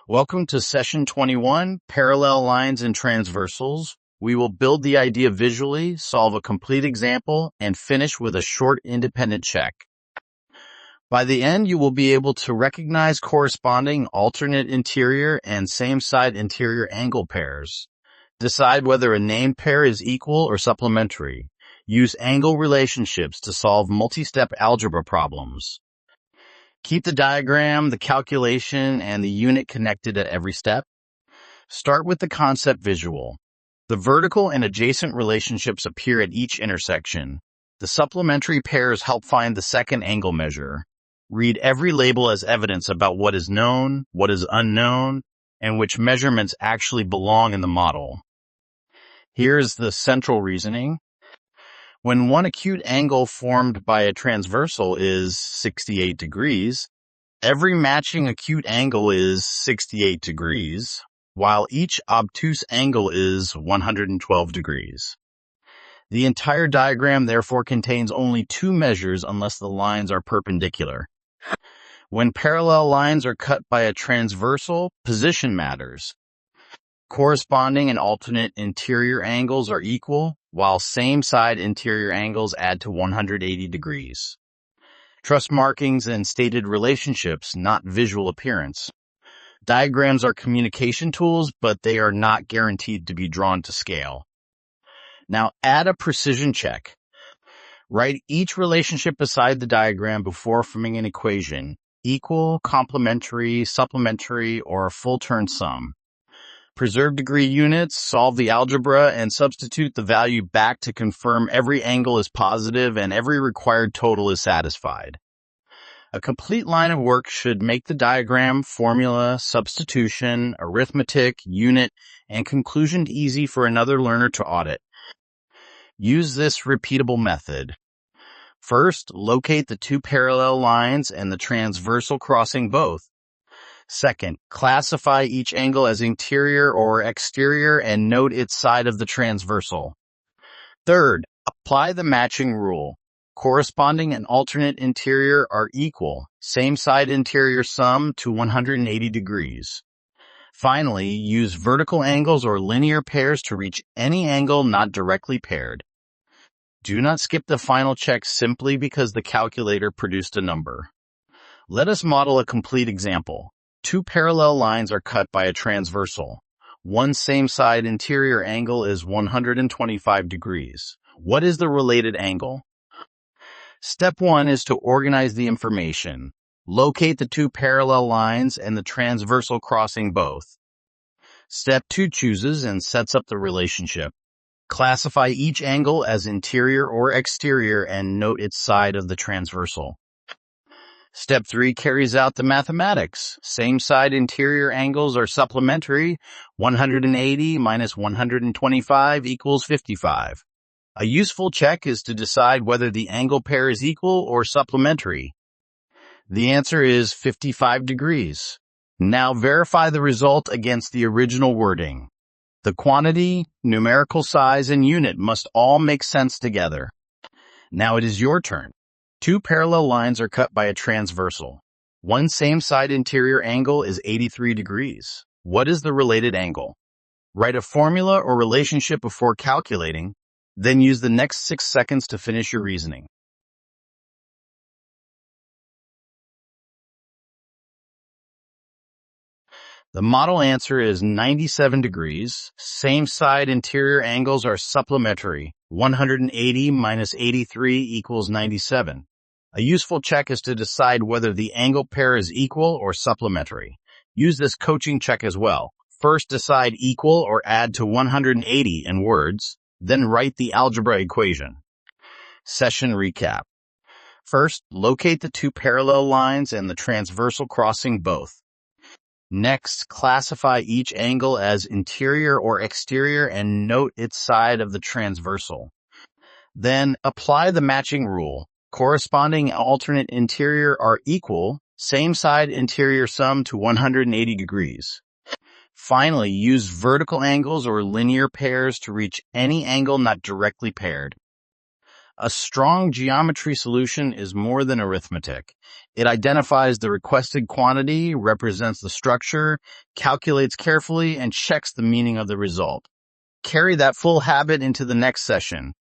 Welcome to Session 21, Parallel Lines and Transversals. We will build the idea visually, solve a complete example, and finish with a short independent check. By the end, you will be able to recognize corresponding alternate interior and same-side interior angle pairs. Decide whether a named pair is equal or supplementary. Use angle relationships to solve multi-step algebra problems. Keep the diagram, the calculation, and the unit connected at every step. Start with the concept visual. The vertical and adjacent relationships appear at each intersection. The supplementary pairs help find the second angle measure. Read every label as evidence about what is known, what is unknown, and which measurements actually belong in the model. Here's the central reasoning. When one acute angle formed by a transversal is 68 degrees, every matching acute angle is 68 degrees, while each obtuse angle is 112 degrees. The entire diagram therefore contains only two measures unless the lines are perpendicular. When parallel lines are cut by a transversal, position matters. Corresponding and alternate interior angles are equal, while same-side interior angles add to 180 degrees. Trust markings and stated relationships, not visual appearance. Diagrams are communication tools, but they are not guaranteed to be drawn to scale. Now add a precision check. Write each relationship beside the diagram before forming an equation: equal, complementary, supplementary, or a full-turn sum. Preserve degree units, solve the algebra, and substitute the value back to confirm every angle is positive and every required total is satisfied. A complete line of work should make the diagram, formula, substitution, arithmetic, unit, and conclusion easy for another learner to audit. Use this repeatable method. First, locate the two parallel lines and the transversal crossing both. Second, classify each angle as interior or exterior and note its side of the transversal. Third, apply the matching rule. Corresponding and alternate interior are equal, same side interior sum to 180 degrees. Finally, use vertical angles or linear pairs to reach any angle not directly paired. Do not skip the final check simply because the calculator produced a number. Let us model a complete example. Two parallel lines are cut by a transversal. One same-side interior angle is 125 degrees. What is the related angle? Step 1 is to organize the information. Locate the two parallel lines and the transversal crossing both. Step 2 chooses and sets up the relationship. Classify each angle as interior or exterior and note its side of the transversal. Step 3 carries out the mathematics. Same side interior angles are supplementary. 180 minus 125 equals 55. A useful check is to decide whether the angle pair is equal or supplementary. The answer is 55 degrees. Now verify the result against the original wording. The quantity, numerical size, and unit must all make sense together. Now it is your turn. Two parallel lines are cut by a transversal. One same-side interior angle is 83 degrees. What is the related angle? Write a formula or relationship before calculating, then use the next 6 seconds to finish your reasoning. The model answer is 97 degrees. Same-side interior angles are supplementary. 180 minus 83 equals 97. A useful check is to decide whether the angle pair is equal or supplementary. Use this coaching check as well. First, decide equal or add to 180 in words, then write the algebra equation. Session recap. First, locate the two parallel lines and the transversal crossing both. Next, classify each angle as interior or exterior and note its side of the transversal. Then, apply the matching rule. Corresponding alternate interior are equal, same side interior sum to 180 degrees. Finally, use vertical angles or linear pairs to reach any angle not directly paired. A strong geometry solution is more than arithmetic. It identifies the requested quantity, represents the structure, calculates carefully, and checks the meaning of the result. Carry that full habit into the next session.